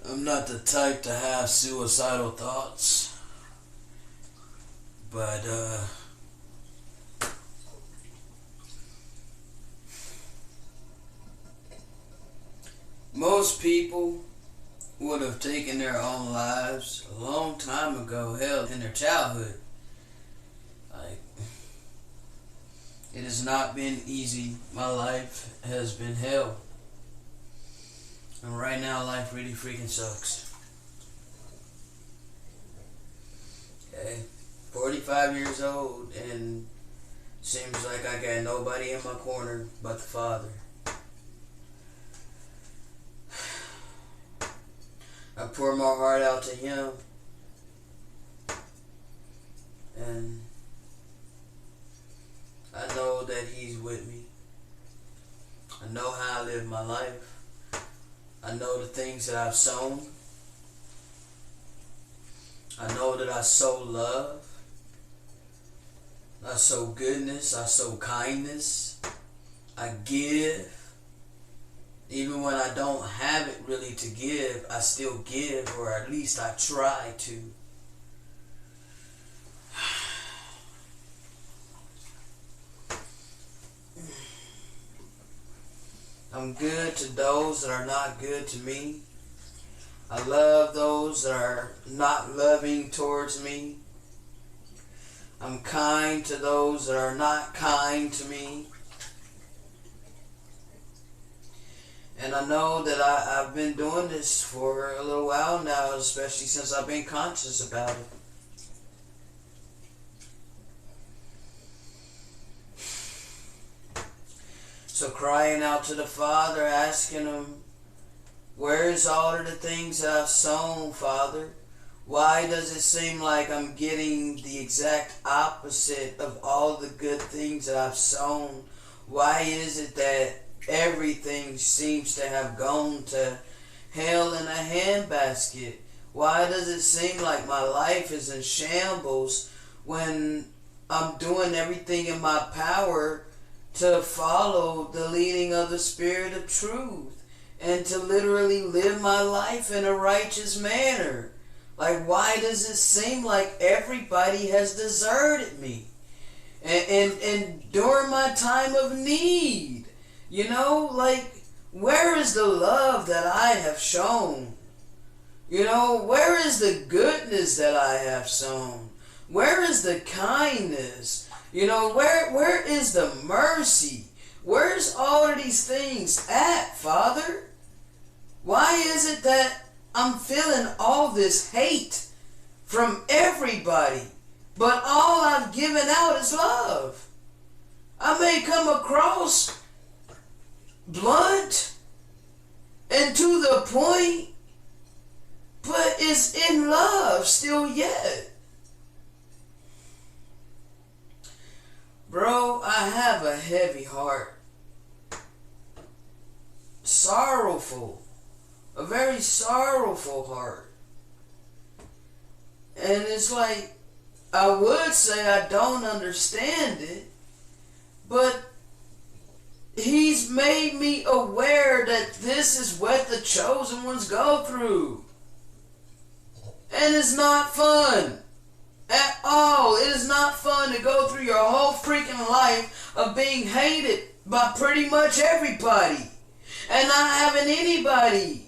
I'm not the type to have suicidal thoughts, but most people would have taken their own lives a long time ago, hell, in their childhood. Like, it has not been easy. My life has been hell. And right now, life really freaking sucks. Okay? 45 years old, and seems like I got nobody in my corner but the Father. I pour my heart out to Him, and I know that He's with me. I know how I live my life. I know the things that I've sown. I know that I sow love. I sow goodness. I sow kindness. I give. Even when I don't have it really to give, I still give, or at least I try to. I'm good to those that are not good to me. I love those that are not loving towards me. I'm kind to those that are not kind to me. And I know that I've been doing this for a little while now, especially since I've been conscious about it. So crying out to the Father, asking Him, where's all of the things that I've sown, Father? Why does it seem like I'm getting the exact opposite of all the good things that I've sown? Why is it that everything seems to have gone to hell in a handbasket? Why does it seem like my life is in shambles when I'm doing everything in my power to follow the leading of the Spirit of truth and to literally live my life in a righteous manner? Like, why does it seem like everybody has deserted me? And during my time of need, you know, like, where is the love that I have shown? You know, where is the goodness that I have sown? Where is the kindness? You know, where is the mercy? Where's all of these things at, Father? Why is it that I'm feeling all this hate from everybody, but all I've given out is love? I may come across blunt and to the point, but it's in love still yet. Bro, I have a heavy heart. Sorrowful. A very sorrowful heart. And it's like, I would say I don't understand it, but He's made me aware that this is what the chosen ones go through. And it's not fun. At all. It is not fun to go through your whole freaking life of being hated by pretty much everybody and not having anybody.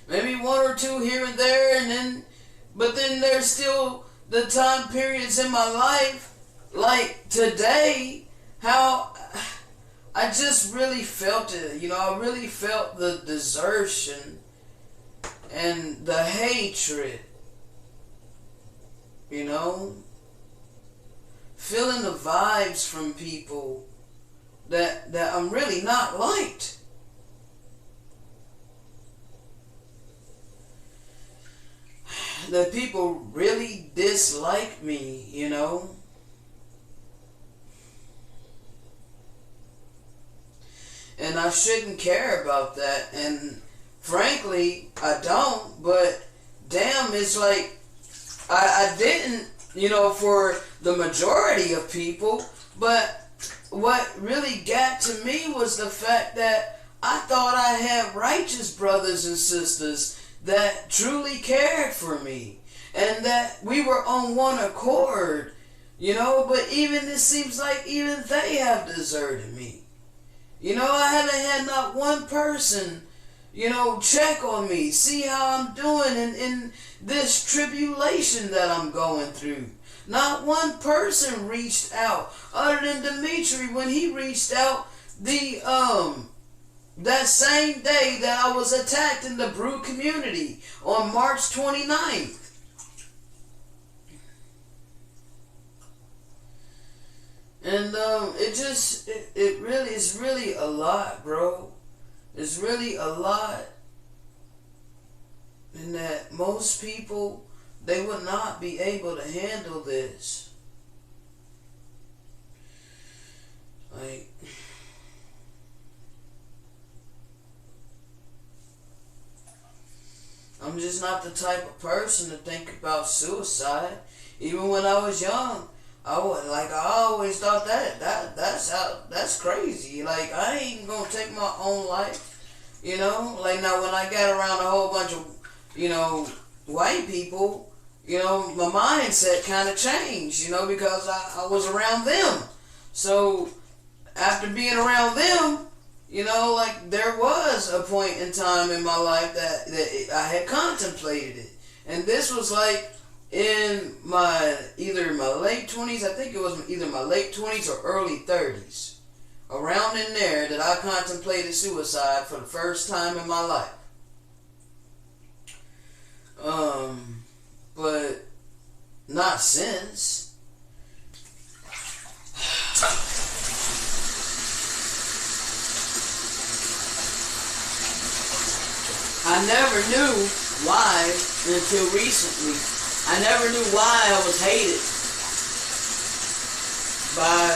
Maybe one or two here and there, but then there's still the time periods in my life, like today, how I just really felt it. You know, I really felt the desertion and the hatred, you know, feeling the vibes from people that I'm really not liked. That people really dislike me, you know. And I shouldn't care about that, and frankly, I don't, but damn, it's like, I didn't, you know, for the majority of people, but what really got to me was the fact that I thought I had righteous brothers and sisters that truly cared for me and that we were on one accord, you know, but even it seems like even they have deserted me. You know, I haven't had not one person, you know, check on me, see how I'm doing in this tribulation that I'm going through. Not one person reached out other than Dimitri when he reached out that same day that I was attacked in the Brew community on March 29th. And it really is really a lot, bro. It's really a lot. And that most people, they would not be able to handle this. Like, I'm just not the type of person to think about suicide. Even when I was young, I always thought that's crazy. Like, I ain't gonna take my own life, you know. Like, now when I got around a whole bunch of, you know, white people, you know, my mindset kind of changed, you know, because I was around them. So after being around them, you know, like, there was a point in time in my life that I had contemplated it. And this was like in either my late 20s, I think it was either my late 20s or early 30s. Around in there that I contemplated suicide for the first time in my life. But not since. I never knew why until recently. I never knew why I was hated by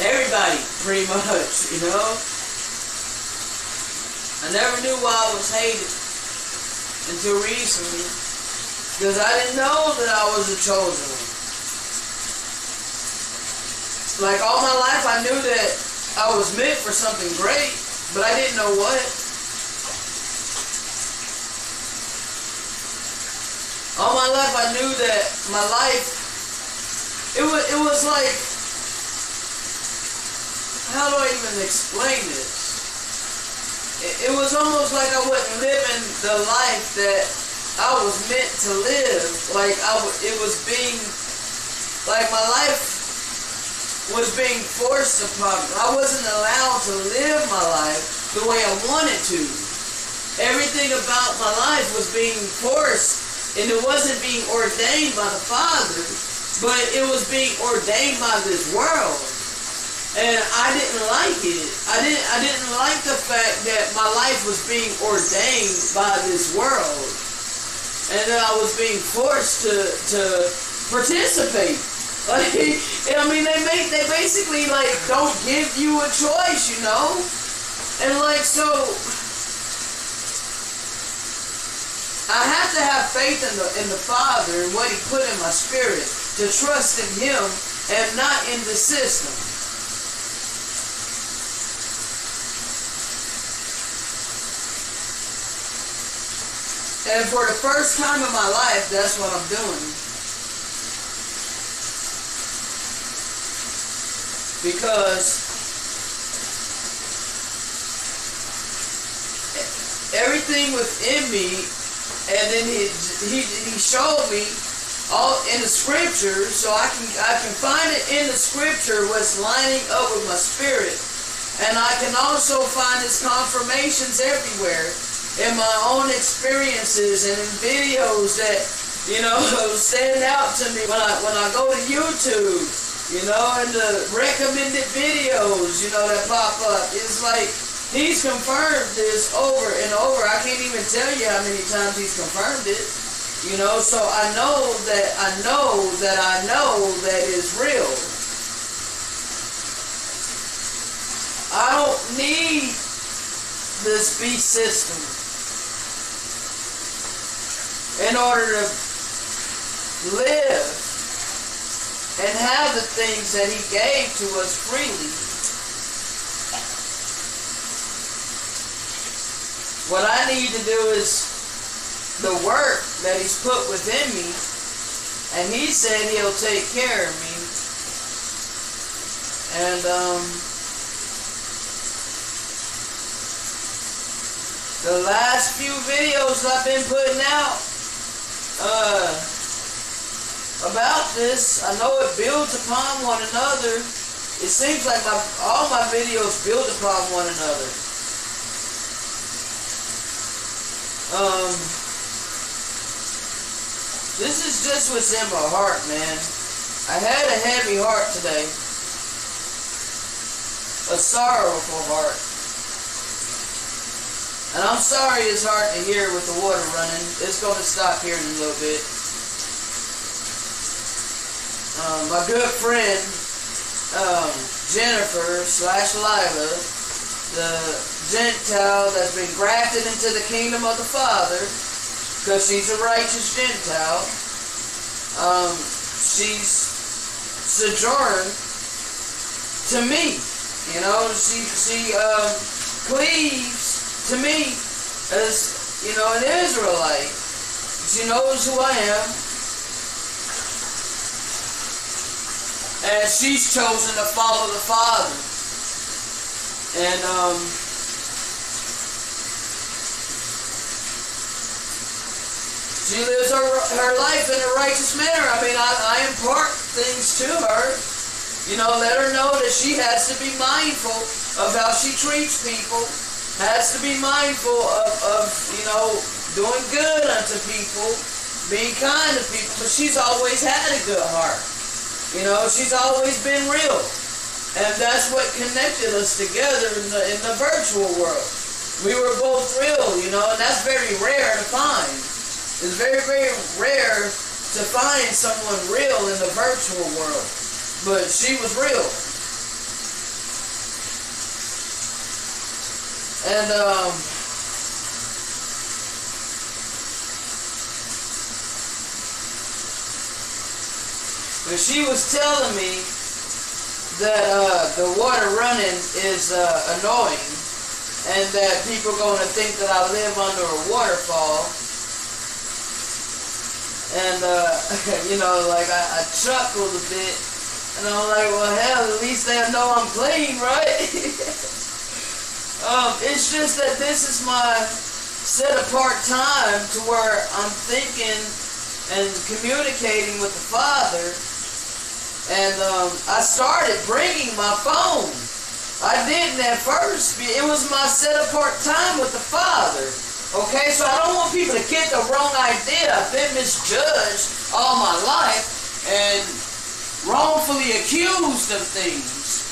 everybody, pretty much, you know? I never knew why I was hated until recently, because I didn't know that I was a chosen one. Like, all my life I knew that I was meant for something great, but I didn't know what. All my life I knew that my life, it was like, how do I even explain this? It was almost like I wasn't living the life that I was meant to live. Like, it was being, like, my life was being forced upon me. I wasn't allowed to live my life the way I wanted to. Everything about my life was being forced. And it wasn't being ordained by the Father, but it was being ordained by this world. And I didn't like it. I didn't like the fact that my life was being ordained by this world. And that I was being forced to participate. Like, I mean, they basically, like, don't give you a choice, you know? And, like, so I have to have faith in the Father and what He put in my spirit, to trust in Him and not in the system. And for the first time in my life, that's what I'm doing. Because everything within me, and then he showed me all in the scripture, so I can find it in the scripture what's lining up with my spirit, and I can also find His confirmations everywhere in my own experiences and in videos that, you know, stand out to me when I go to YouTube, you know, and the recommended videos, you know, that pop up. It's like He's confirmed this over and over. I can't even tell you how many times He's confirmed it. You know, so I know that it's real. I don't need this beast system in order to live and have the things that He gave to us freely. What I need to do is the work that he's put within me, and he said he'll take care of me. And the last few videos I've been putting out about this, I know it builds upon one another. It seems like all my videos build upon one another. This is just what's in my heart, man. I had a heavy heart today. A sorrowful heart. And I'm sorry it's hard to hear with the water running. It's going to stop here in a little bit. My good friend, Jennifer / Lila, the Gentile that's been grafted into the kingdom of the Father, because she's a righteous Gentile. She's sojourned to me. You know, she cleaves to me as, you know, an Israelite. She knows who I am. And she's chosen to follow the Father. And, she lives her life in a righteous manner. I mean, I impart things to her. You know, let her know that she has to be mindful of how she treats people. Has to be mindful of you know, doing good unto people. Being kind to people. But she's always had a good heart. You know, she's always been real. And that's what connected us together in the virtual world. We were both real, you know, and that's very rare to find. It's very, very rare to find someone real in the virtual world. But she was real. And, but she was telling me that the water running is annoying, and that people are going to think that I live under a waterfall. And, you know, like, I chuckled a bit, and I'm like, well, hell, at least they'll know I'm clean, right? It's just that this is my set-apart time to where I'm thinking and communicating with the Father. And I started bringing my phone. I didn't at first. It was my set-apart time with the Father. Okay, so I don't want people to get the wrong idea. I've been misjudged all my life and wrongfully accused of things.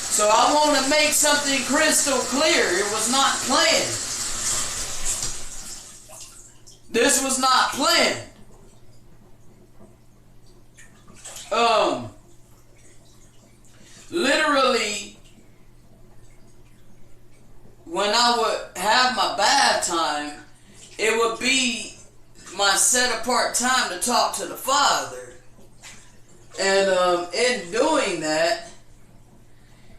So I want to make something crystal clear. It was not planned. This was not planned. Literally, when I would have my bad time, it would be my set-apart time to talk to the Father. And in doing that,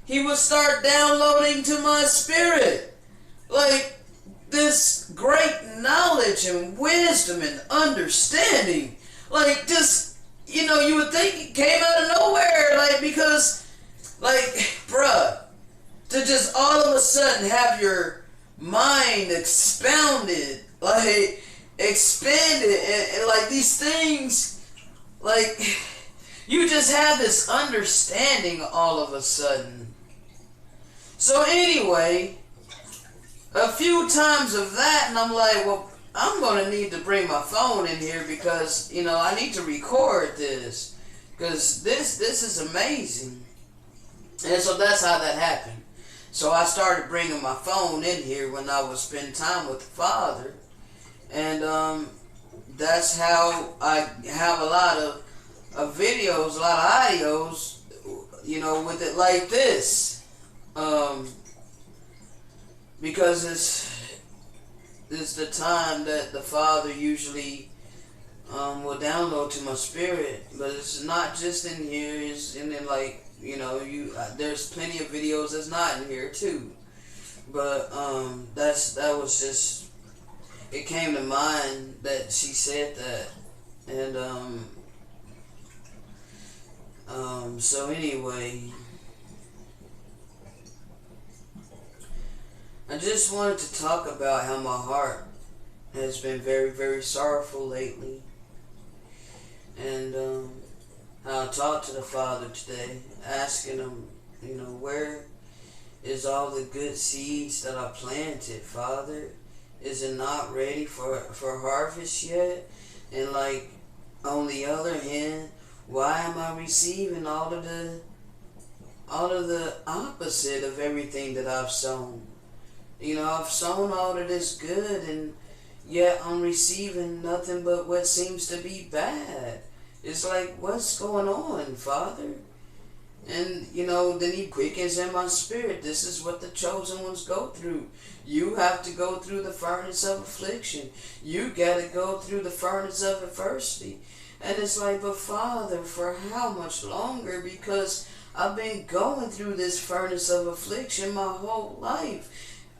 He would start downloading to my spirit, like, this great knowledge and wisdom and understanding. Like, just, you know, you would think it came out of nowhere, like, because, like, bruh, to just all of a sudden have your mind expounded, like, expanded, and like, these things, like, you just have this understanding all of a sudden. So anyway, a few times of that, and I'm like, well, I'm going to need to bring my phone in here because, you know, I need to record this. Because this is amazing. And so that's how that happened. So I started bringing my phone in here when I would spend time with the Father. And that's how I have a lot of videos, a lot of audios, you know, with it like this. Because it's the time that the Father usually will download to my spirit. But it's not just in here. It's in there, like, you know, there's plenty of videos that's not in here too. But that was just it came to mind that she said that. And so anyway, I just wanted to talk about how my heart has been very, very sorrowful lately. And how I talked to the Father today, asking him, where is all the good seeds that I planted, Father? Is it not ready for harvest yet? And on the other hand, why am I receiving all of the opposite of everything that I've sown? I've sown all of this good, and yet I'm receiving nothing but what seems to be bad. It's like, what's going on, Father? And, then he quickens in my spirit. This is what the chosen ones go through. You have to go through the furnace of affliction. You got to go through the furnace of adversity. And it's like, but Father, for how much longer? Because I've been going through this furnace of affliction my whole life.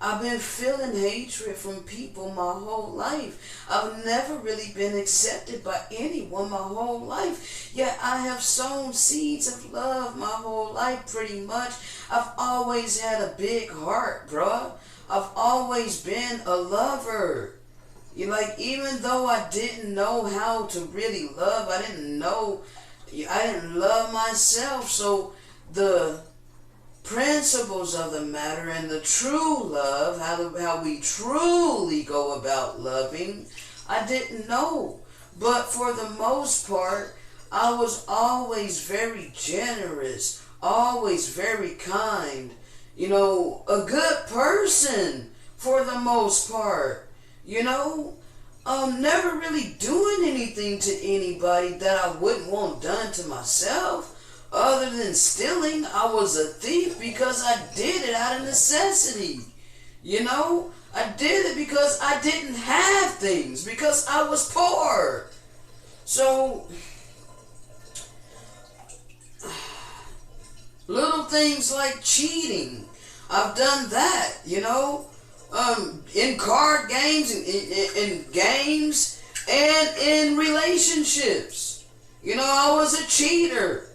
I've been feeling hatred from people my whole life. I've never really been accepted by anyone my whole life. Yet I have sown seeds of love my whole life pretty much. I've always had a big heart, bruh. I've always been a lover. Even though I didn't know how to really love, I didn't love myself. So the principles of the matter and the true love, how we truly go about loving, I didn't know. But for the most part, I was always very generous, always very kind, a good person for the most part, never really doing anything to anybody that I wouldn't want done to myself. Other than stealing, I was a thief because I did it out of necessity. I did it because I didn't have things, because I was poor. So, little things like cheating, I've done that, in card games, in games, and in relationships. I was a cheater.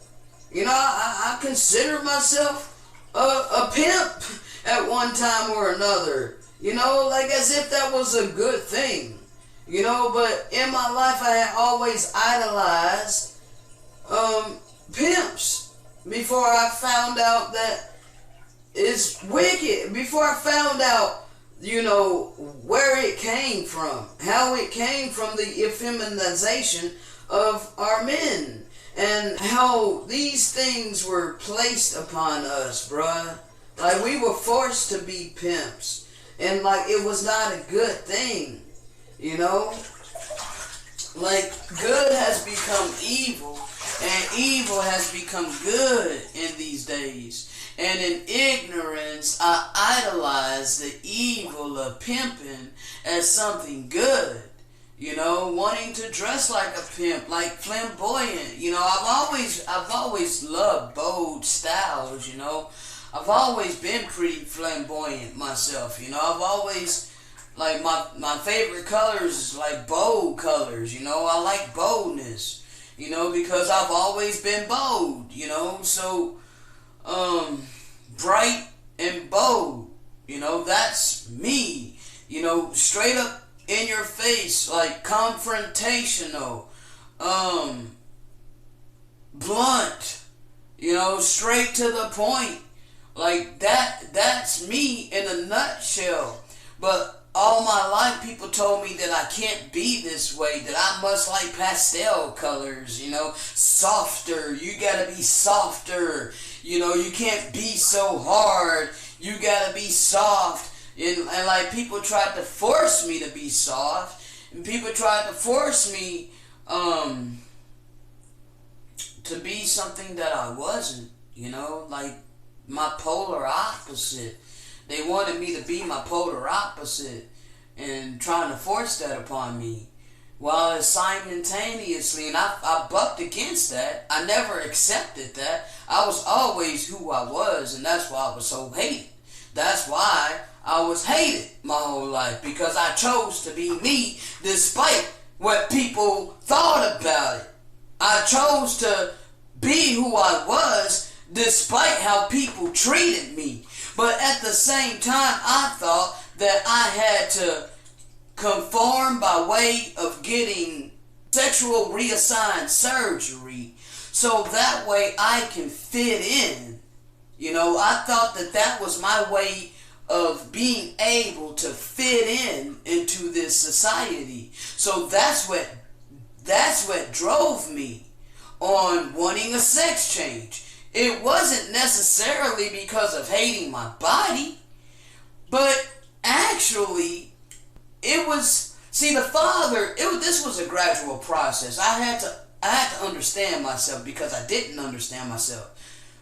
I consider myself a pimp at one time or another. As if that was a good thing. But in my life I had always idolized pimps before I found out that it's wicked. Before I found out, where it came from. How it came from the effeminization of our men. And how these things were placed upon us, bruh. We were forced to be pimps. And it was not a good thing. Good has become evil. And evil has become good in these days. And in ignorance, I idolize the evil of pimping as something good. Wanting to dress like a pimp, like flamboyant. I've always loved bold styles. I've always been pretty flamboyant myself. I've always my favorite colors is bold colors. I like boldness. Because I've always been bold. So bright and bold. That's me. Straight up in your face, confrontational, blunt, straight to the point. That's me in a nutshell. But all my life people told me that I can't be this way, that I must like pastel colors, softer. You gotta be softer. You can't be so hard. You gotta be soft. And people tried to force me to be soft, and people tried to force me to be something that I wasn't, my polar opposite. They wanted me to be my polar opposite and trying to force that upon me. While simultaneously, and I bucked against that. I never accepted that. I was always who I was, and that's why I was so hated. That's why I was hated my whole life because I chose to be me despite what people thought about it. I chose to be who I was despite how people treated me. But at the same time, I thought that I had to conform by way of getting sexual reassigned surgery so that way I can fit in. I thought that that was my way of being able to fit in into this society. So that's what drove me on wanting a sex change. It wasn't necessarily because of hating my body, but actually it was, see, the Father, this was a gradual process. I had to understand myself because I didn't understand myself.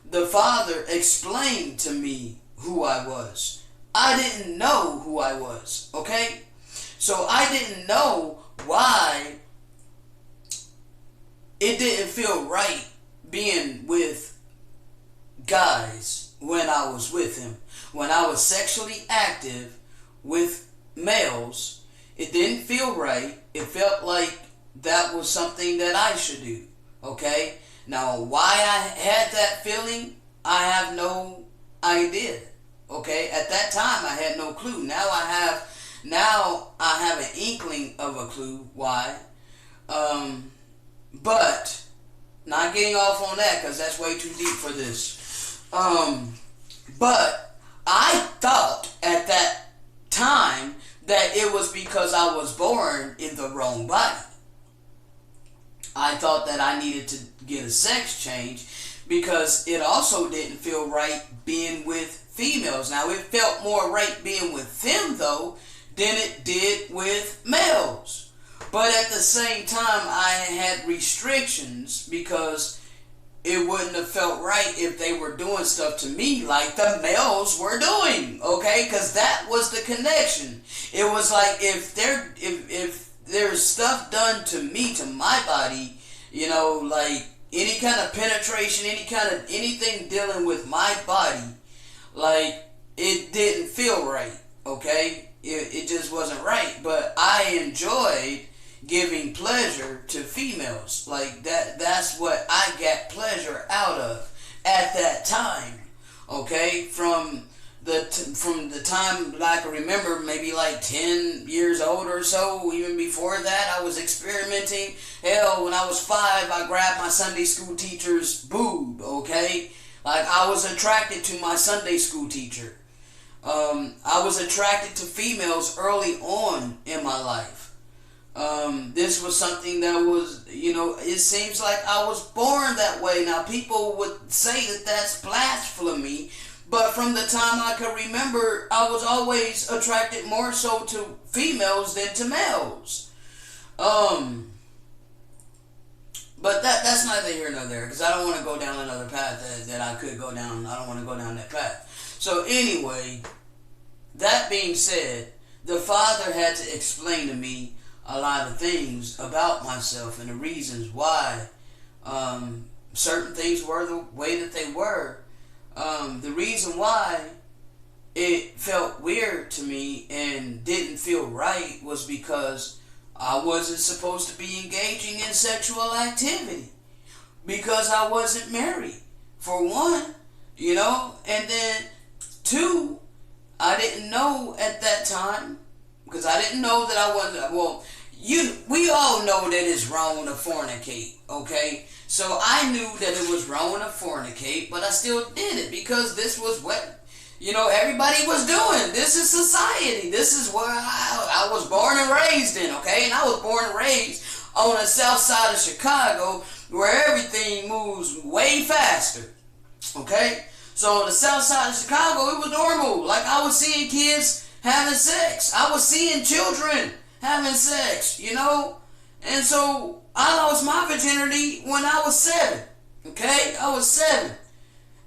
The Father explained to me who I was. I didn't know who I was, okay? So I didn't know why it didn't feel right being with guys when I was with him. When I was sexually active with males, it didn't feel right. It felt like that was something that I should do, okay? Now, why I had that feeling, I have no idea. Okay, at that time I had no clue. Now I have an inkling of a clue why. But not getting off on that because that's way too deep for this. But I thought at that time that it was because I was born in the wrong body. I thought that I needed to get a sex change because it also didn't feel right being with females. Now, it felt more right being with them, though, than it did with males. But at the same time, I had restrictions because it wouldn't have felt right if they were doing stuff to me like the males were doing, okay? Because that was the connection. It was like if there's stuff done to me, to my body, like any kind of penetration, anything dealing with my body, like, it didn't feel right, okay? It just wasn't right. But I enjoyed giving pleasure to females. Like, that's what I got pleasure out of at that time, okay? From the time that I can remember, maybe like 10 years old or so, even before that, I was experimenting. Hell, when I was 5, I grabbed my Sunday school teacher's boob, okay? Like, I was attracted to my Sunday school teacher. I was attracted to females early on in my life. This was something that was, it seems like I was born that way. Now, people would say that that's blasphemy, but from the time I could remember, I was always attracted more so to females than to males. But that's neither here nor there, because I don't want to go down another path that I could go down. I don't want to go down that path. So anyway, that being said, the Father had to explain to me a lot of things about myself and the reasons why certain things were the way that they were. The reason why it felt weird to me and didn't feel right was because I wasn't supposed to be engaging in sexual activity because I wasn't married, for one, and then 2, I didn't know at that time, because I didn't know that I wasn't, we all know that it's wrong to fornicate, okay? So I knew that it was wrong to fornicate, but I still did it because this was what everybody was doing. This is society. This is where I was born and raised in, okay? And I was born and raised on the south side of Chicago where everything moves way faster, okay? So on the south side of Chicago, it was normal. Like, I was seeing kids having sex. I was seeing children having sex, And so I lost my virginity when I was 7, okay? I was 7.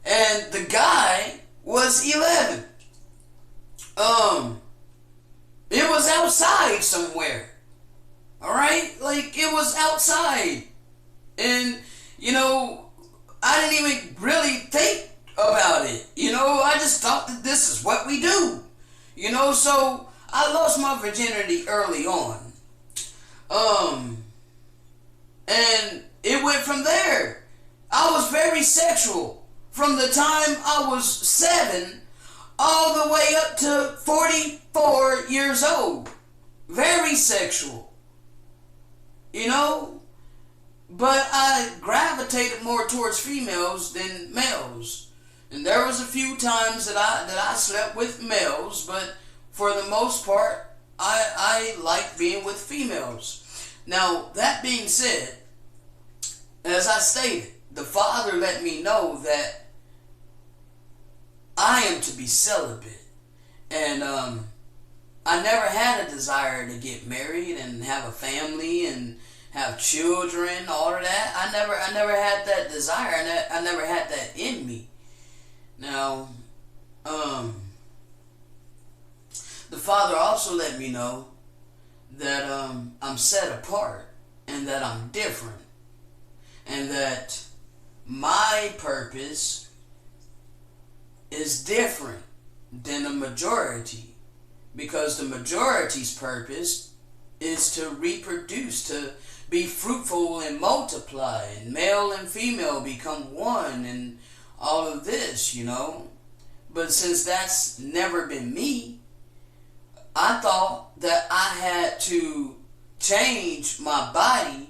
And the guy was 11. It was outside somewhere. Alright? Like, it was outside. And, I didn't even really think about it. I just thought that this is what we do. You know, so I lost my virginity early on. And it went from there. I was very sexual from the time I was 7 all the way up to 44 years old. Very sexual. You know? But I gravitated more towards females than males. And there was a few times that I slept with males, but for the most part, I like being with females. Now, that being said, as I stated, the Father let me know that I am to be celibate. And I never had a desire to get married and have a family and have children, all of that. I never had that desire, and I never had that in me. Now, the Father also let me know that I'm set apart and that I'm different, and that my purpose is different than the majority, because the majority's purpose is to reproduce, to be fruitful and multiply, and male and female become one, and all of this, you know. But since that's never been me, I thought that I had to change my body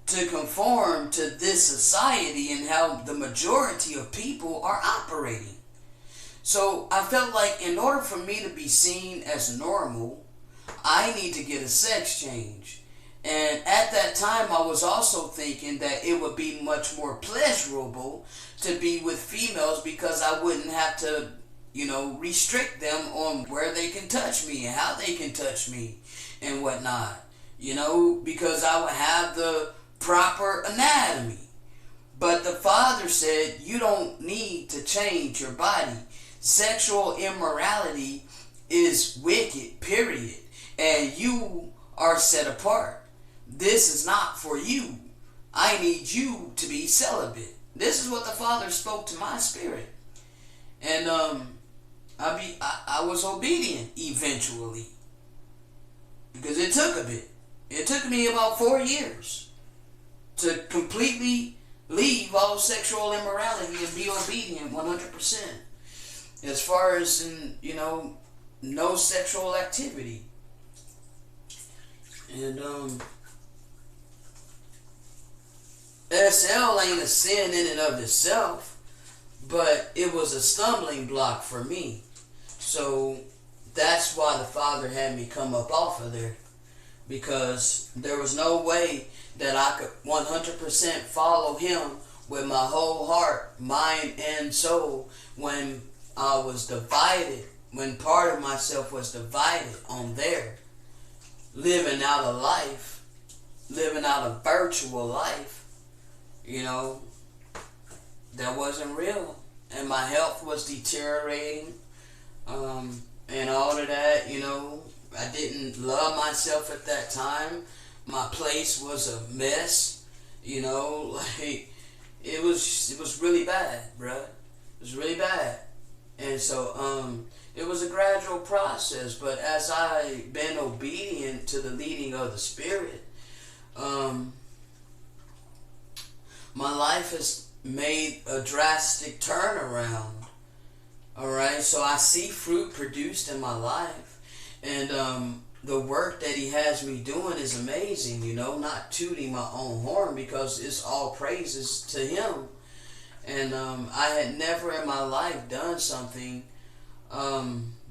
to conform to this society and how the majority of people are operating. So I felt like in order for me to be seen as normal, I need to get a sex change. And at that time, I was also thinking that it would be much more pleasurable to be with females, because I wouldn't have to, you know, restrict them on where they can touch me and how they can touch me and whatnot. You know, because I would have the proper anatomy. But the Father said, you don't need to change your body. Sexual immorality is wicked, period. And you are set apart. This is not for you. I need you to be celibate. This is what the Father spoke to my spirit. And I was obedient eventually. Because it took a bit. It took me about 4 years to completely leave all sexual immorality and be obedient 100%. As far as, you know, no sexual activity. And SL ain't a sin in and of itself, but it was a stumbling block for me. So that's why the Father had me come up off of there, because there was no way that I could 100% follow Him with my whole heart, mind, and soul when I was divided, when part of myself was divided on there, living out a life, living out a virtual life, you know, that wasn't real. And my health was deteriorating, and all of that, you know. I didn't love myself at that time. My place was a mess, you know, like, it was really bad, bruh. It was really bad. And so, it was a gradual process, but as I been obedient to the leading of the Spirit, my life has made a drastic turnaround. Alright, so I see fruit produced in my life, and the work that He has me doing is amazing, you know, not tooting my own horn, because it's all praises to Him. And I had never in my life done something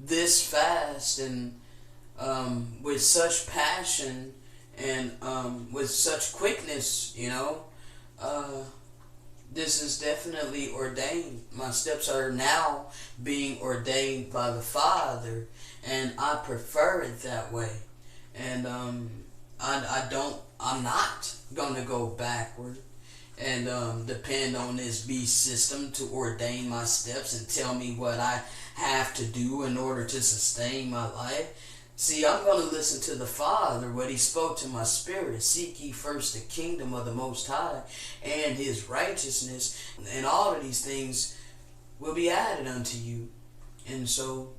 this fast and with such passion and with such quickness, you know. This is definitely ordained. My steps are now being ordained by the Father, and I prefer it that way. And I'm not gonna go backward and depend on this beast system to ordain my steps and tell me what I have to do in order to sustain my life. See, I'm going to listen to the Father, what He spoke to my spirit. Seek ye first the kingdom of the Most High and His righteousness, and all of these things will be added unto you. And so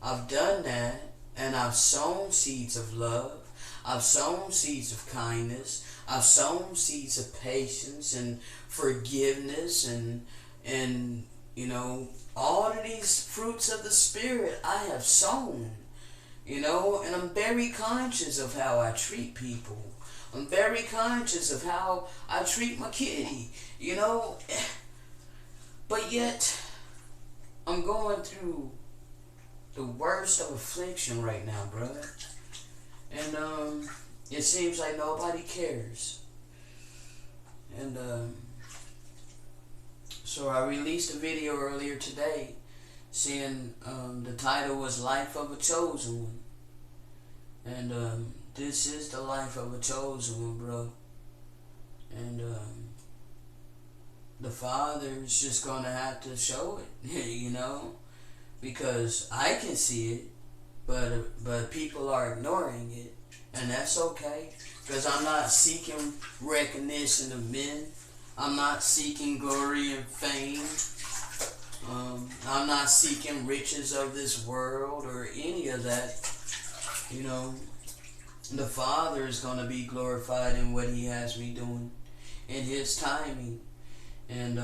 I've done that, and I've sown seeds of love. I've sown seeds of kindness. I've sown seeds of patience and forgiveness and all of these fruits of the Spirit I have sown. And I'm very conscious of how I treat people. I'm very conscious of how I treat my kitty, But yet, I'm going through the worst of affliction right now, brother. And it seems like nobody cares. And so I released a video earlier today saying the title was Life of a Chosen One. And this is the life of a chosen one, bro. And the Father is just going to have to show it, because I can see it, but people are ignoring it. And that's okay, because I'm not seeking recognition of men. I'm not seeking glory and fame. I'm not seeking riches of this world or any of that. The Father is going to be glorified in what He has me doing in His timing. And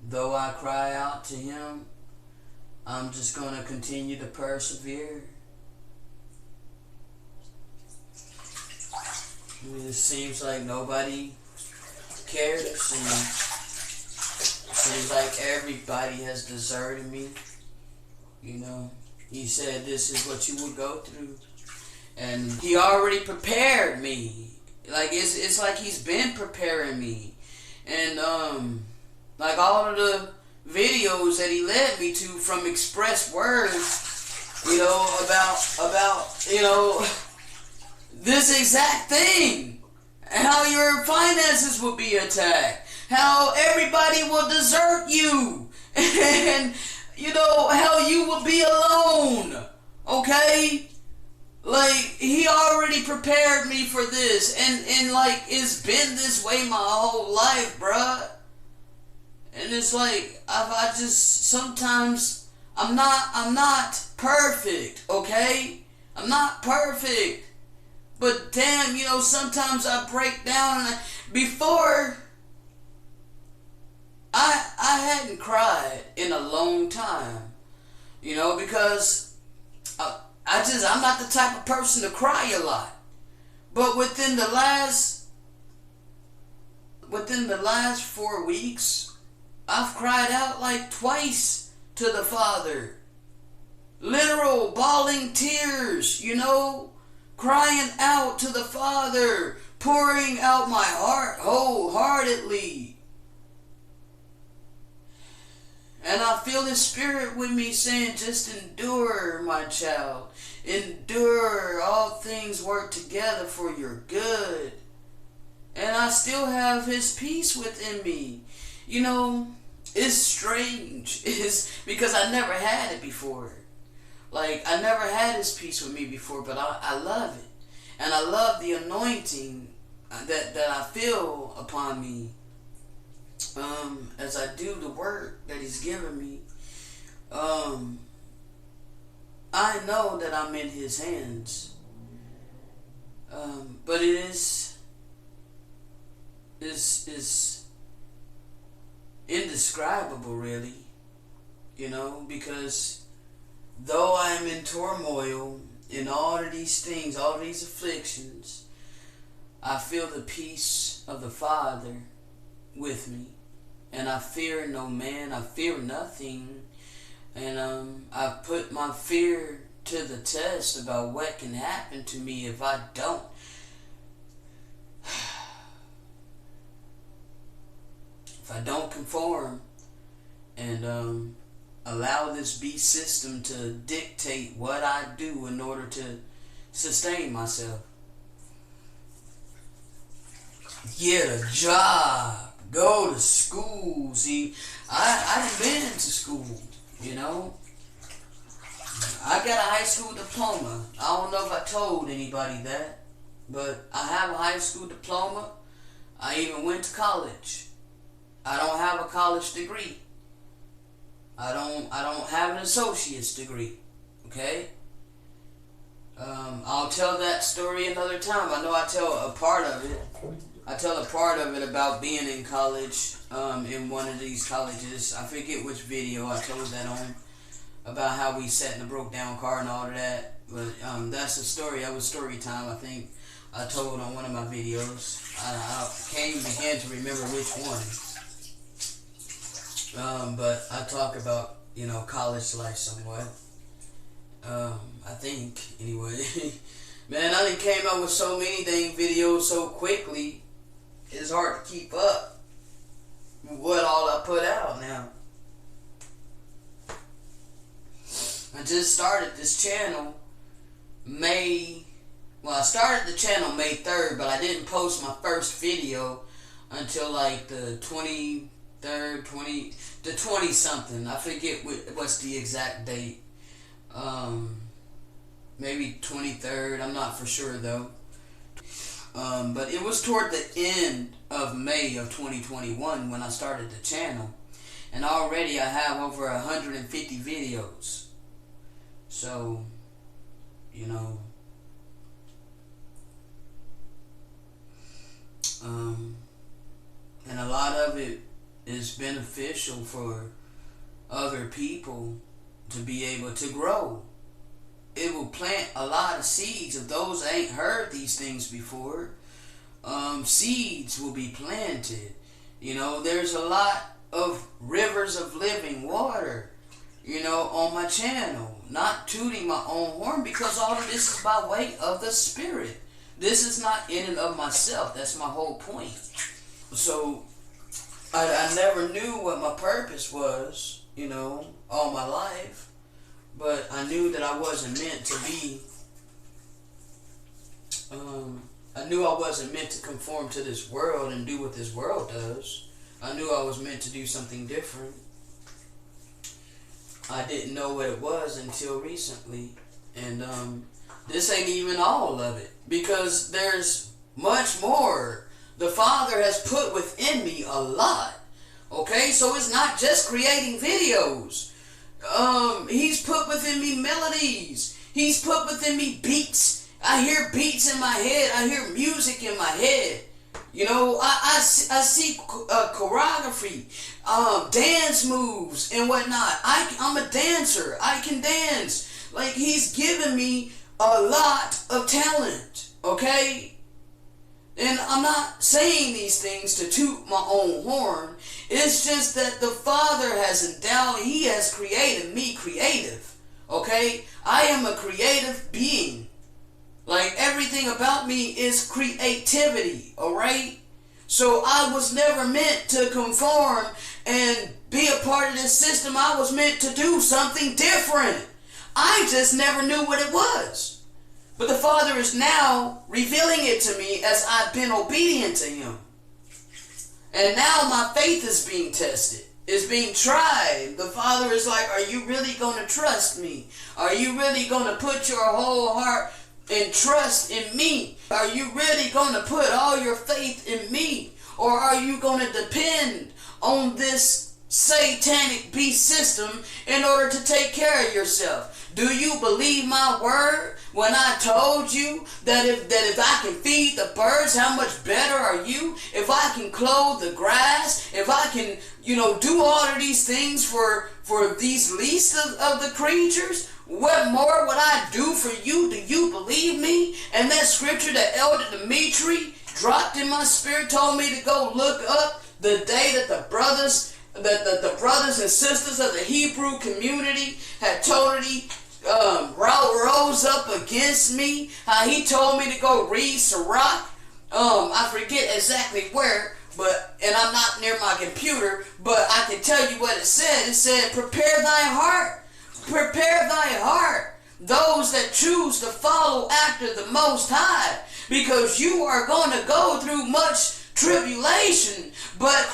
though I cry out to Him, I'm just going to continue to persevere. It seems like nobody cares, and it seems like everybody has deserted me. He said this is what you would go through, and He already prepared me. Like it's like He's been preparing me, and like all of the videos that He led me to from express words, about this exact thing, how your finances will be attacked, how everybody will desert you, and how you will be alone. Okay, like He already prepared me for this, and like it's been this way my whole life, bruh. And it's like I just sometimes I'm not perfect. Okay, I'm not perfect. But damn, sometimes I break down, and before I hadn't cried in a long time, because I'm not the type of person to cry a lot. But within the last 4 weeks, I've cried out like twice to the Father. Literal bawling tears, crying out to the Father, pouring out my heart wholeheartedly. And I feel His Spirit with me saying, just endure, my child. Endure. All things work together for your good. And I still have His peace within me. It's strange. It's because I never had it before. Like, I never had His peace with me before, but I love it. And I love the anointing that I feel upon me as I do the work that He's given me. I know that I'm in His hands. But it is indescribable, really. Because though I am in turmoil in all of these things, all of these afflictions, I feel the peace of the Father with me. And I fear no man, I fear nothing. And I've put my fear to the test about what can happen to me if I don't. If I don't conform and allow this beast system to dictate what I do in order to sustain myself. Get a job, go to school. See, I've been to school, I got a high school diploma. I don't know if I told anybody that, but I have a high school diploma. I even went to college. I don't have a college degree. I don't have an associate's degree. Okay? I'll tell that story another time. I know I tell a part of it. I tell a part of it about being in college, in one of these colleges. I forget which video I told that on, about how we sat in a broke down car and all of that. But that's a story. That was story time, I think. I told on one of my videos. I can't even begin to remember which one. But I talk about, college life somewhat. I think, anyway. Man, I done came up with so many dang videos so quickly. It's hard to keep up with what all I put out now. I just started this channel I started the channel May 3rd, but I didn't post my first video until like the 23rd, 20 something. I forget what's the exact date. Maybe 23rd, I'm not for sure though. But it was toward the end of May of 2021 when I started the channel. And already I have over 150 videos. So, and a lot of it is beneficial for other people to be able to grow. It will plant a lot of seeds. If those ain't heard these things before, seeds will be planted. There's a lot of rivers of living water, on my channel. Not tooting my own horn, because all of this is by way of the Spirit. This is not in and of myself. That's my whole point. So, I never knew what my purpose was, all my life. But I knew that I wasn't meant to be, I knew I wasn't meant to conform to this world and do what this world does. I knew I was meant to do something different. I didn't know what it was until recently. And this ain't even all of it, because there's much more. The Father has put within me a lot. Okay, so it's not just creating videos. He's put within me melodies. He's put within me beats. I hear beats in my head. I hear music in my head. I see choreography, dance moves and whatnot. I'm a dancer. I can dance. Like, He's given me a lot of talent, okay? And I'm not saying these things to toot my own horn. It's just that the Father has endowed, He has created me creative, okay? I am a creative being. Like, everything about me is creativity, alright? So I was never meant to conform and be a part of this system. I was meant to do something different. I just never knew what it was. But the Father is now revealing it to me as I've been obedient to Him. And now my faith is being tested. It's being tried. The Father is like, are you really going to trust me? Are you really going to put your whole heart and trust in me? Are you really going to put all your faith in me? Or are you going to depend on this satanic beast system in order to take care of yourself? Do you believe my word when I told you that if I can feed the birds, how much better are you? If I can clothe the grass, if I can, do all of these things for these least of the creatures, what more would I do for you? Do you believe me? And that scripture that Elder Dimitri dropped in my spirit told me to go look up the day that the brothers and sisters of the Hebrew community had totally rose up against me. How he told me to go read Sirach. I forget exactly where, and I'm not near my computer, but I can tell you what it said. It said, prepare thy heart. Prepare thy heart. Those that choose to follow after the Most High, because you are going to go through much tribulation, but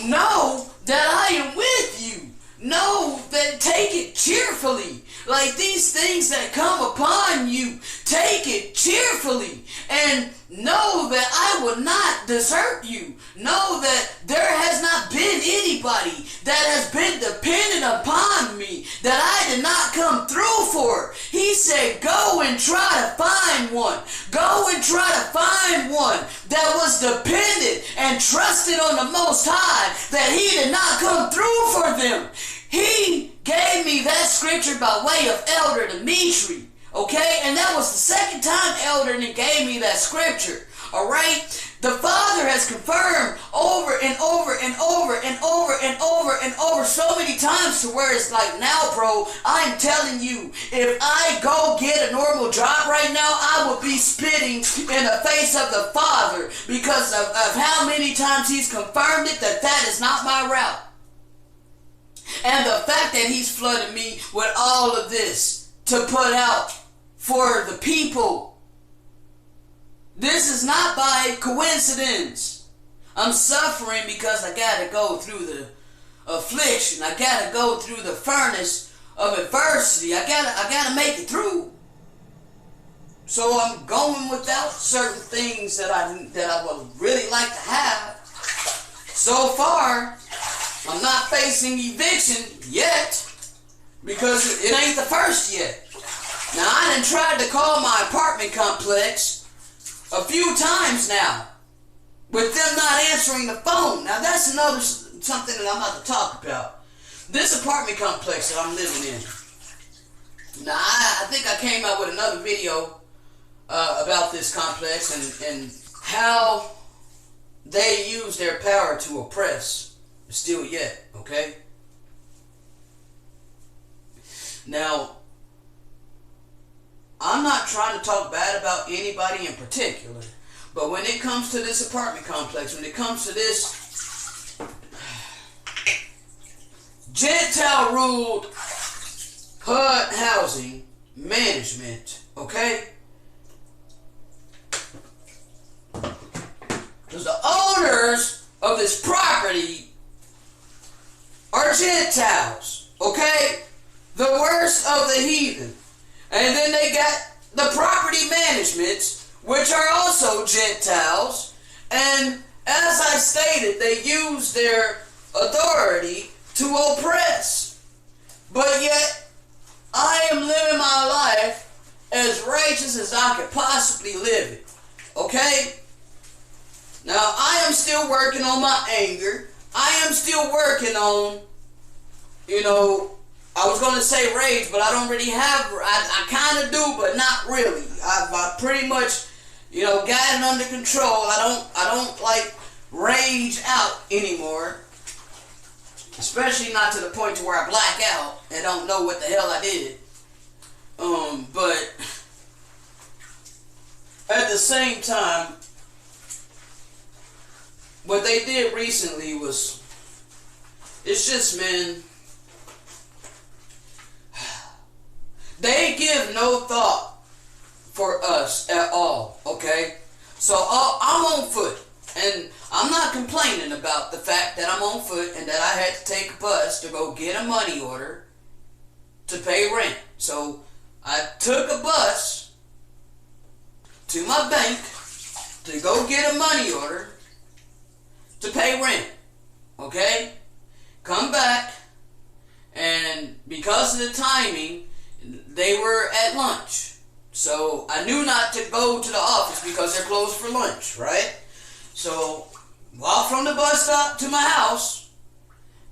know that I am with you. know that take it cheerfully. Like these things that come upon you, take it cheerfully. And know that I will not desert you. Know that there has not been anybody that has been dependent upon me that I did not come through for. He said, go and try to find one. Go and try to find one that was dependent and trusted on the Most High, that he did not come through for them. He gave me that scripture by way of Elder Dimitri. Okay, and that was the second time Elder gave me that scripture. All right, the Father has confirmed over and over and over and over and over and over so many times to where it's like, now, bro, I'm telling you, if I go get a normal job right now, I will be spitting in the face of the Father because of how many times he's confirmed it that is not my route. And the fact that he's flooded me with all of this to put out for the people. This is not by coincidence. I'm suffering because I gotta go through the affliction. I gotta go through the furnace of adversity. I gotta make it through. So I'm going without certain things that I would really like to have. So far, I'm not facing eviction yet because it ain't the first yet. Now, I done tried to call my apartment complex a few times now with them not answering the phone. Now, that's something that I'm about to talk about. This apartment complex that I'm living in. Now, I think I came out with another video about this complex and how they use their power to oppress. Still yet, okay? Now, I'm not trying to talk bad about anybody in particular, but when it comes to this apartment complex, when it comes to this Gentile-ruled HUD housing management, okay? Because the owners of this property are Gentiles, okay? The worst of the heathen. And then they got the property managements, which are also Gentiles. And as I stated, they use their authority to oppress. But yet, I am living my life as righteous as I could possibly live it, okay? Now, I am still working on my anger. I am still working on, I was going to say rage, but I don't really have, I kind of do, but not really. I pretty much, got it under control. I don't like rage out anymore. Especially not to the point to where I black out and don't know what the hell I did. But at the same time, what they did recently was, it's just, man, they give no thought for us at all, okay? So I'm on foot, and I'm not complaining about the fact that I'm on foot and that I had to take a bus to go get a money order to pay rent. So I took a bus to my bank to go get a money order to pay rent, okay? Come back, and because of the timing, they were at lunch. So I knew not to go to the office because they're closed for lunch, right? So walk from the bus stop to my house,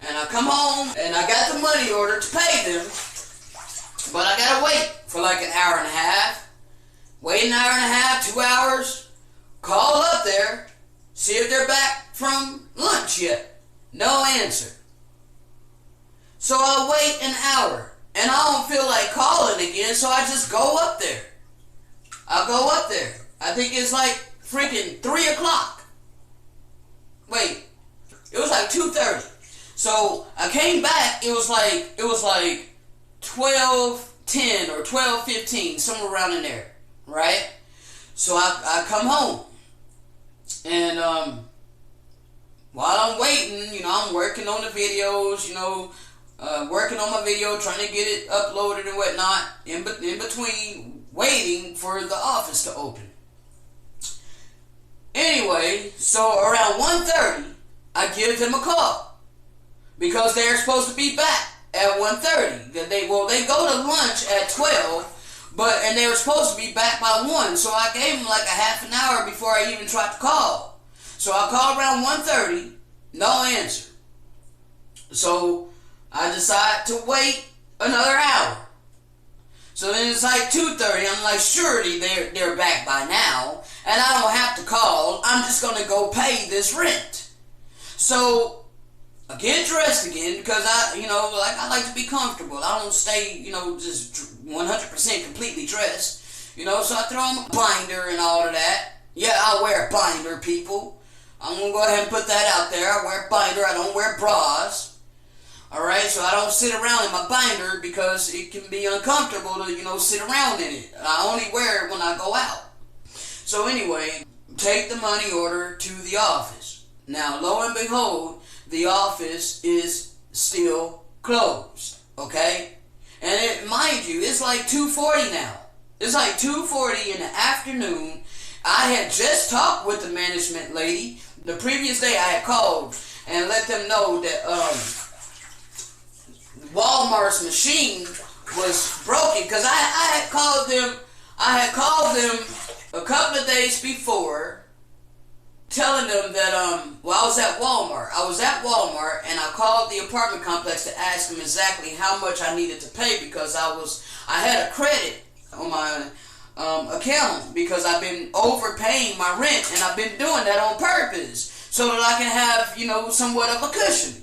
and I come home, and I got the money order to pay them, but I gotta wait for like an hour and a half. Wait an hour and a half, 2 hours, call up there, see if they're back from lunch yet. No answer. So I wait an hour, and I don't feel like calling again, so I just go up there. I'll go up there. I think it's like freaking 3 o'clock. Wait, it was like 2:30. So I came back, it was like 12:10 or 12:15, somewhere around in there, right? So I come home, and while I'm waiting, I'm working on the videos, working on my video, trying to get it uploaded and whatnot, in between waiting for the office to open. Anyway, so around 1:30, I give them a call because they're supposed to be back at 1:30. They go to lunch at 12, and they were supposed to be back by 1. So I gave them like a half an hour before I even tried to call. So I called around 1:30, no answer. So I decide to wait another hour. So then it's like 2:30. I'm like, surely they're back by now, and I don't have to call. I'm just gonna go pay this rent. So I get dressed again because I like to be comfortable. I don't stay, just 100% completely dressed. So I throw on my binder and all of that. Yeah, I wear a binder, people. I'm gonna go ahead and put that out there. I wear a binder. I don't wear bras. Alright, so I don't sit around in my binder because it can be uncomfortable to, sit around in it. I only wear it when I go out. So anyway, take the money order to the office. Now, lo and behold, the office is still closed, okay? And mind you, it's like 2:40 now. It's like 2:40 in the afternoon. I had just talked with the management lady. The previous day I had called and let them know that, Walmart's machine was broken because I had called them a couple of days before, telling them that I was at Walmart. I was at Walmart and I called the apartment complex to ask them exactly how much I needed to pay because I had a credit on my account because I've been overpaying my rent, and I've been doing that on purpose so that I can have somewhat of a cushion.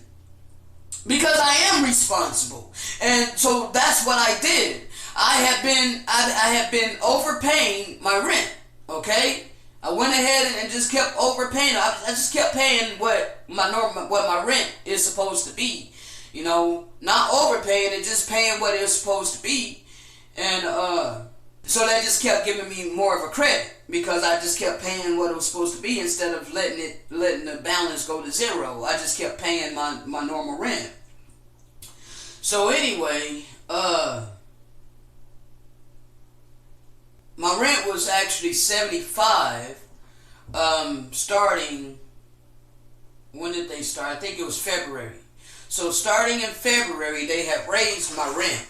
Because I am responsible. And so that's what I did. I have been overpaying my rent. Okay? I went ahead and just kept overpaying. I just kept paying what my rent is supposed to be. Not overpaying it, just paying what it's supposed to be. And so that just kept giving me more of a credit because I just kept paying what it was supposed to be instead of letting the balance go to zero. I just kept paying my normal rent. So anyway, my rent was actually $75, starting, when did they start? I think it was February. So starting in February, they had raised my rent.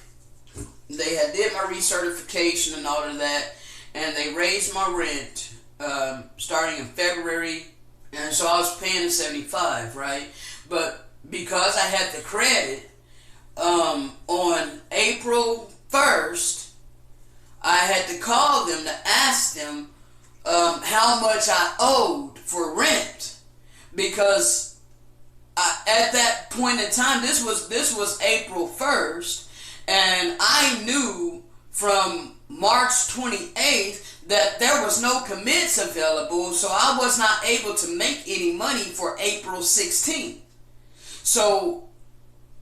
They had did my recertification and all of that, and they raised my rent starting in February, and so I was paying the $75, right? But because I had the credit, on April 1st, I had to call them to ask them how much I owed for rent, because at that point in time, this was April 1st, and I knew from March 28th that there was no commits available, so I was not able to make any money for April 16th. So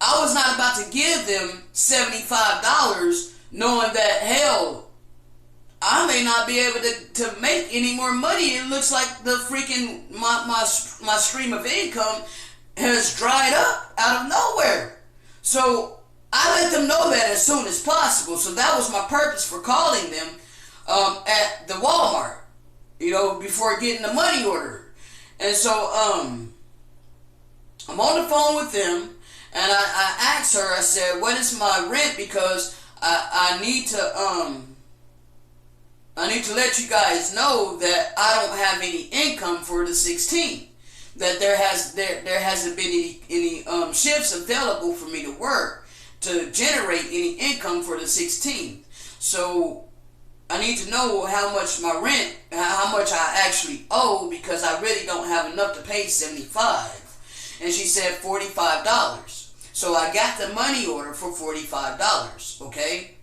I was not about to give them $75 knowing that, hell, I may not be able to make any more money. It looks like the freaking, my stream of income has dried up out of nowhere. So I let them know that as soon as possible. So that was my purpose for calling them at the Walmart, before getting the money order. And so I'm on the phone with them, and I asked her, I said, what is my rent? Because I need to let you guys know that I don't have any income for the 16th. That there hasn't been any shifts available for me to work to generate any income for the 16th. So I need to know how much my rent, how much I actually owe, because I really don't have enough to pay $75. And she said $45. So I got the money order for $45, okay?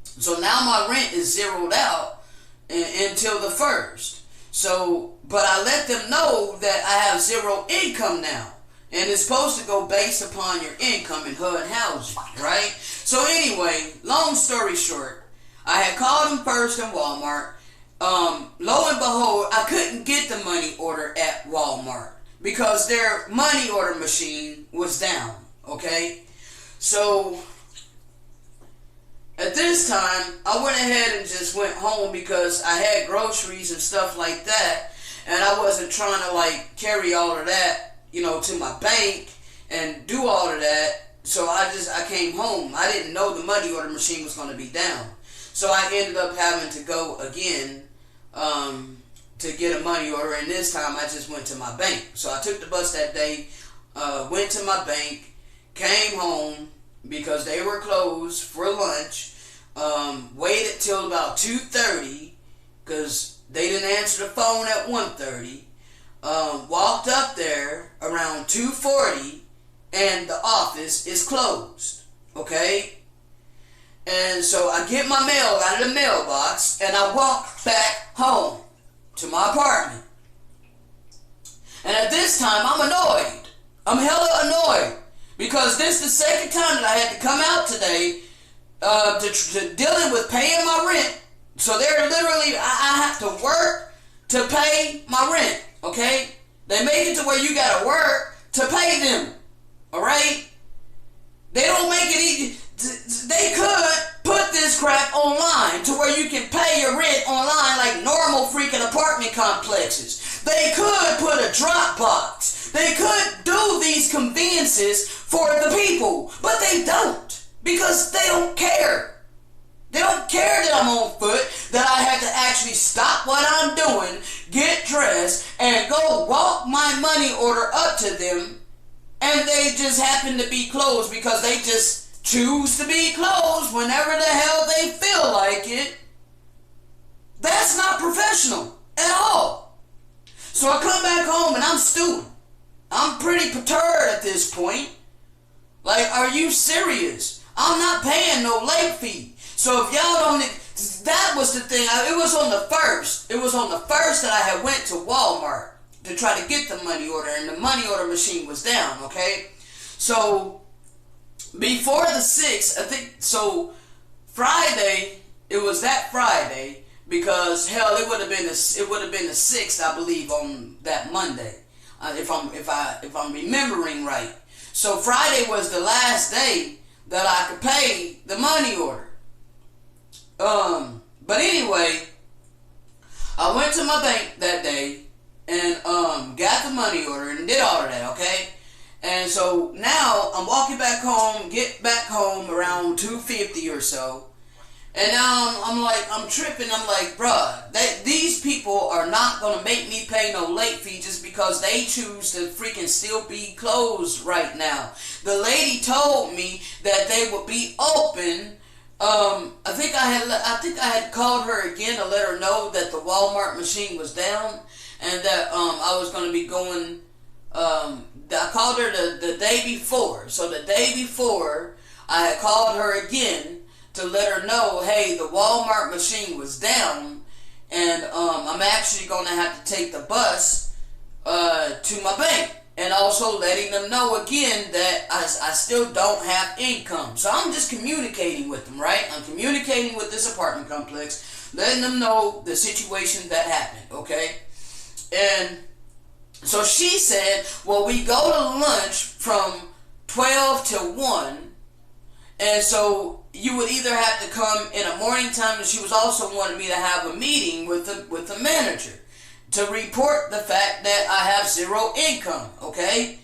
So now my rent is zeroed out until the 1st. So, but I let them know that I have zero income now. And it's supposed to go based upon your income in HUD housing, right? So anyway, long story short, I had called them first in Walmart. Lo and behold, I couldn't get the money order at Walmart because their money order machine was down, okay? So at this time, I went ahead and just went home because I had groceries and stuff like that, and I wasn't trying to like carry all of that, to my bank and do all of that. So I came home. I didn't know the money order machine was going to be down. So I ended up having to go again to get a money order, and this time I just went to my bank. So I took the bus that day, went to my bank, came home because they were closed for lunch, waited till about 2:30 because they didn't answer the phone at 1:30, walked up there around 2:40, and the office is closed, okay? And so I get my mail out of the mailbox, and I walk back home to my apartment. And at this time, I'm annoyed. I'm hella annoyed because this is the second time that I had to come out today to dealing with paying my rent. So they're literally, I have to work to pay my rent, okay? They make it to where you gotta work to pay them, all right? They don't make it easy. They could put this crap online to where you can pay your rent online like normal freaking apartment complexes. They could put a drop box. They could do these conveniences for the people, but they don't because they don't care. They don't care that I'm on foot, that I had to actually stop what I'm doing, get dressed, and go walk my money order up to them, and they just happen to be closed because they just choose to be closed whenever the hell they feel like it. That's not professional at all. So I come back home and I'm stewing. I'm pretty perturbed at this point. Like, are you serious? I'm not paying no late fee. So if y'all don't, that was the thing. It was on the first. It was on the first that I had went to Walmart to try to get the money order, and the money order machine was down, okay? So before the 6th, I think, so Friday, it was that Friday, because hell, it would have been the 6th, I believe, on that Monday, if I'm remembering right. So Friday was the last day that I could pay the money order. But anyway, I went to my bank that day and got the money order and did all of that, okay? And so now I'm walking back home, get back home around 2:50 or so. And now I'm tripping. I'm like, bruh, these people are not going to make me pay no late fee just because they choose to freaking still be closed right now. The lady told me that they would be open. I think I had called her again to let her know that the Walmart machine was down and that I was going to be going. I called her the day before. So the day before, I had called her again to let her know, hey, the Walmart machine was down, and I'm actually going to have to take the bus to my bank. And also letting them know again that I still don't have income. So I'm just communicating with them, right? I'm communicating with this apartment complex, letting them know the situation that happened, okay? And so she said, well, we go to lunch from 12 to 1, and so you would either have to come in a morning time, and she was also wanting me to have a meeting with the manager to report the fact that I have zero income, okay?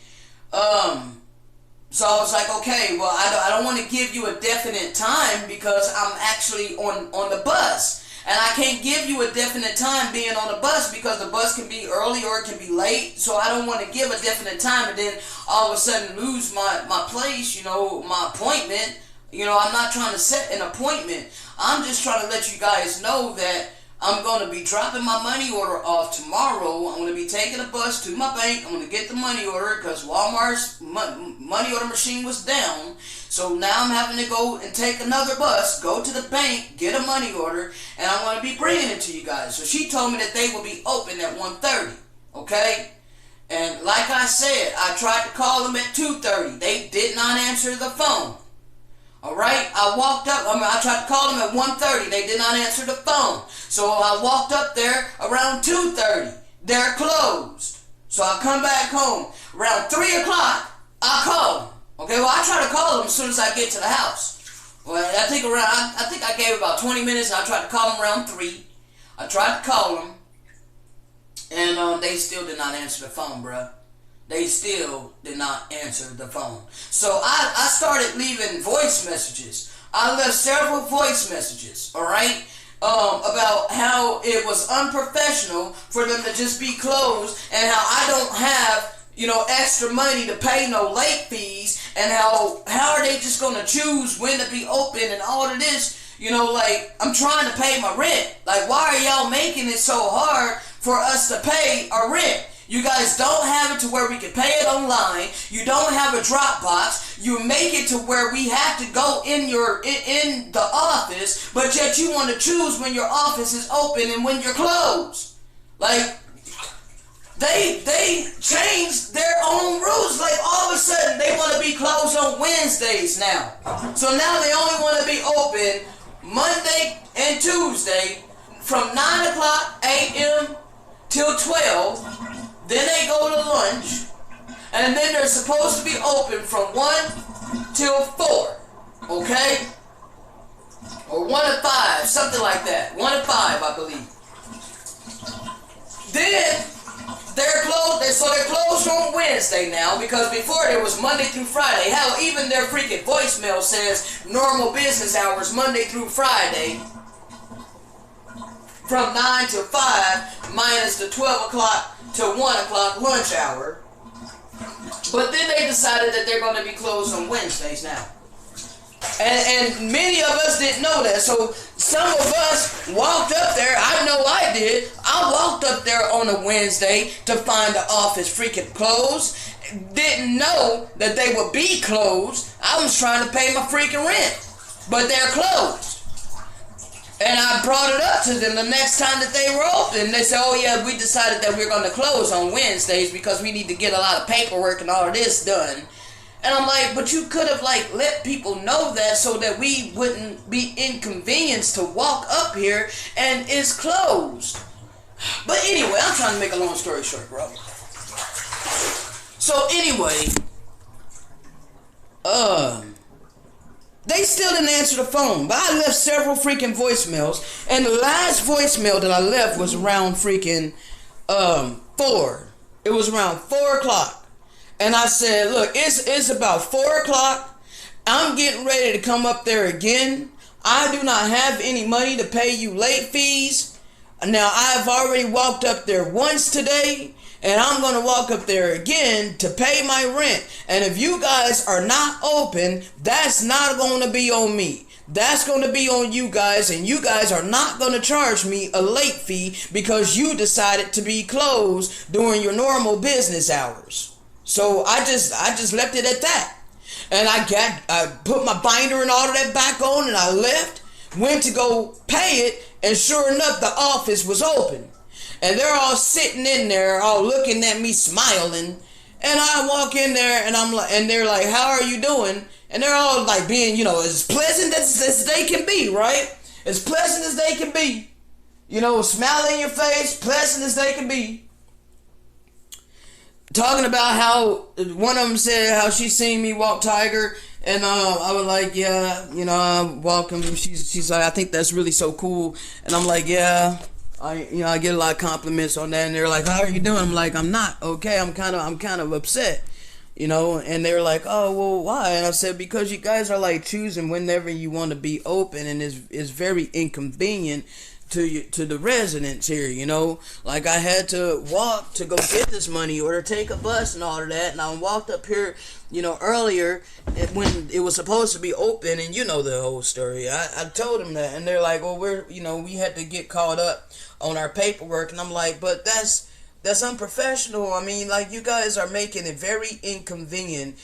So I was like, okay, well, I don't want to give you a definite time because I'm actually on the bus. And I can't give you a definite time being on the bus because the bus can be early or it can be late. So I don't want to give a definite time and then all of a sudden lose my place, my appointment. I'm not trying to set an appointment. I'm just trying to let you guys know that I'm going to be dropping my money order off tomorrow. I'm going to be taking a bus to my bank. I'm going to get the money order because Walmart's money order machine was down. So now I'm having to go and take another bus, go to the bank, get a money order, and I'm going to be bringing it to you guys. So she told me that they will be open at 1:30, okay? And like I said, I tried to call them at 2:30. They did not answer the phone. All right, I tried to call them at 1:30. They did not answer the phone. So I walked up there around 2:30. They're closed. So I come back home. Around 3 o'clock, I call them. Okay, well, I try to call them as soon as I get to the house. Well, I think I gave about 20 minutes, and I tried to call them around 3. I tried to call them, and they still did not answer the phone, bruh. They still did not answer the phone. So I started leaving voice messages. I left several voice messages, all right, about how it was unprofessional for them to just be closed, and how I don't have, extra money to pay no late fees, and how are they just going to choose when to be open and all of this. Like, I'm trying to pay my rent. Like, why are y'all making it so hard for us to pay our rent? You guys don't have it to where we can pay it online. You don't have a Dropbox. You make it to where we have to go in the office, but yet you want to choose when your office is open and when you're closed. Like, they changed their own rules. Like, all of a sudden they want to be closed on Wednesdays now. So now they only want to be open Monday and Tuesday from 9 o'clock a.m. till 12. Then they go to lunch, and then they're supposed to be open from 1 till 4, okay? Or 1 to 5, something like that. 1 to 5, I believe. Then they're closed. So they're closed on Wednesday now, because before there was Monday through Friday. Hell, even their freaking voicemail says normal business hours Monday through Friday from 9 to 5 minus the 12 o'clock to 1 o'clock lunch hour. But then they decided that they're going to be closed on Wednesdays now. And many of us didn't know that. So some of us walked up there. I know I did. I walked up there on a Wednesday to find the office freaking closed. Didn't know that they would be closed. I was trying to pay my freaking rent. But they're closed. And I brought it up to them the next time that they were open. They said, oh yeah, we decided that we're going to close on Wednesdays because we need to get a lot of paperwork and all of this done. And I'm like, but you could have let people know that so that we wouldn't be inconvenienced to walk up here and it's closed. But anyway, I'm trying to make a long story short, bro. So anyway, they still didn't answer the phone, but I left several freaking voicemails, and the last voicemail that I left was around freaking 4. It was around 4 o'clock, and I said, look, it's about 4 o'clock. I'm getting ready to come up there again. I do not have any money to pay you late fees. Now, I've already walked up there once today, and I'm going to walk up there again to pay my rent. And if you guys are not open, that's not going to be on me. That's going to be on you guys, and you guys are not going to charge me a late fee because you decided to be closed during your normal business hours. So I just left it at that. And I put my binder and all of that back on, and I left, went to go pay it, and sure enough, the office was open. And they're all sitting in there, all looking at me, smiling. And I walk in there, and and they're like, "How are you doing?" And they're all like being, as pleasant as they can be, right? As pleasant as they can be. Smile in your face, pleasant as they can be. Talking about how one of them said how she seen me walk Tiger, and I was like, yeah, welcome. She's like, I think that's really so cool, and I'm like, yeah. I get a lot of compliments on that, and they're like, how are you doing? I'm like, I'm not okay. I'm kind of upset, and they're like, oh, well, why? And I said, because you guys are choosing whenever you want to be open, and it's very inconvenient to the residents here, I had to walk to go get this money or to take a bus and all of that, and I walked up here, earlier when it was supposed to be open, and the whole story. I told them that, and they're like, well, we had to get caught up on our paperwork, and I'm like, but that's unprofessional. I mean, you guys are making it very inconvenient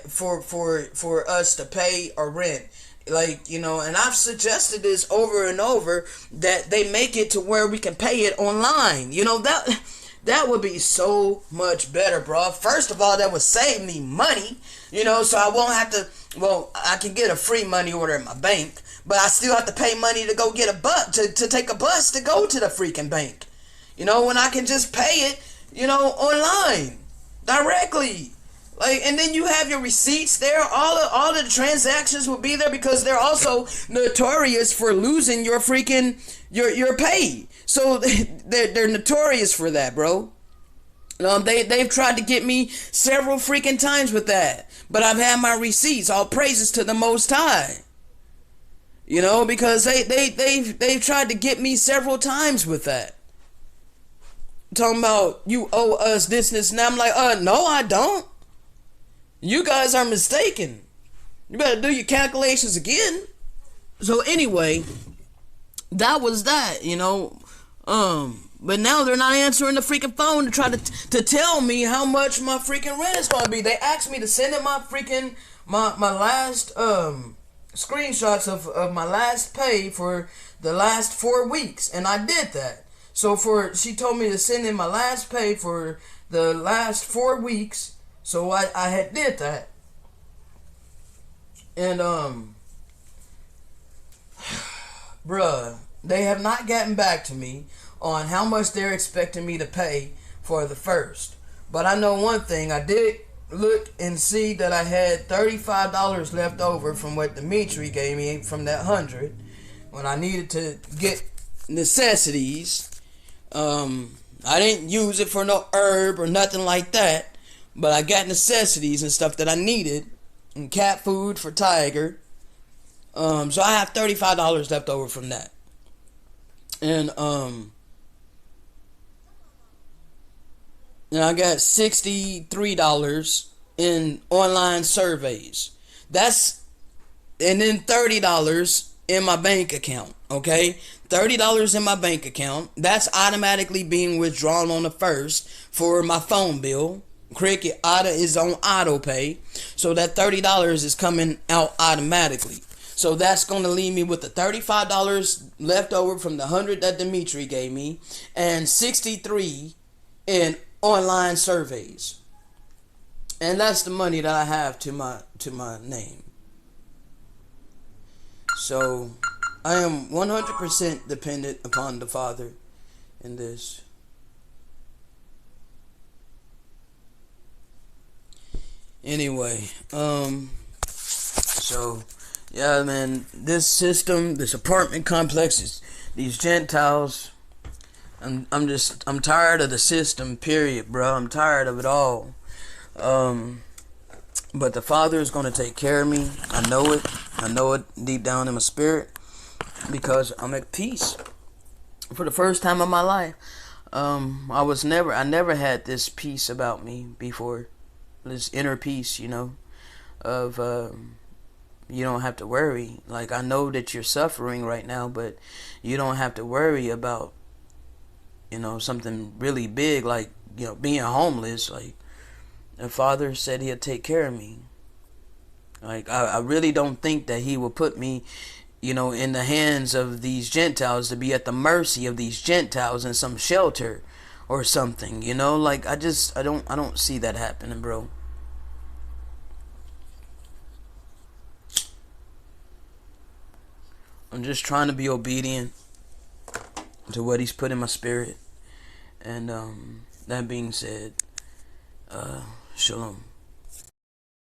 for us to pay our rent. And I've suggested this over and over that they make it to where we can pay it online. That would be so much better, bro. First of all, that would save me money, so I won't have to, I can get a free money order at my bank, but I still have to pay money to go get a bus, to take a bus to go to the freaking bank. When I can just pay it, online, directly. Like, and then you have your receipts there. All of the transactions will be there because they're also notorious for losing your freaking your pay. So they're notorious for that, bro. They've tried to get me several freaking times with that, but I've had my receipts. All praises to the Most High. You know, because they've tried to get me several times with that. Talking about you owe us this, and I'm like, no, I don't. You guys are mistaken. You better do your calculations again. So anyway, that was that, you know. But now they're not answering the freaking phone to try to tell me how much my freaking rent is going to be. They asked me to send in my freaking my last screenshots of my last pay for the last 4 weeks, and I did that. So she told me to send in my last pay for the last 4 weeks. So I had did that. And bruh, they have not gotten back to me on how much they're expecting me to pay for the first. But I know one thing, I did look and see that I had $35 left over from what Dimitri gave me from that 100 when I needed to get necessities. I didn't use it for no herb or nothing like that. But I got necessities and stuff that I needed, and cat food for Tiger. So I have $35 left over from that. And I got $63 in online surveys. And then $30 in my bank account. Okay, $30 in my bank account. That's automatically being withdrawn on the 1st for my phone bill. Cricket is on auto pay, so that $30 is coming out automatically. So that's going to leave me with the $35 left over from the 100 that Dimitri gave me, and 63 in online surveys. And that's the money that I have to my name. So I am 100% dependent upon the Father in this. Anyway, so yeah, man, this system, this apartment complexes, these Gentiles, I'm tired of the system, period, bro. I'm tired of it all. But the Father is going to take care of me. I know it deep down in my spirit, because I'm at peace for the first time in my life. I never had this peace about me before. This inner peace, you know, of you don't have to worry. Like, I know that you're suffering right now, but you don't have to worry about, you know, something really big, like, you know, being homeless. Like, the Father said He'll take care of me. Like, I really don't think that He will put me, you know, in the hands of these Gentiles, to be at the mercy of these Gentiles in some shelter or something, you know. Like, I don't see that happening, bro. I'm just trying to be obedient to what He's put in my spirit. And that being said, shalom.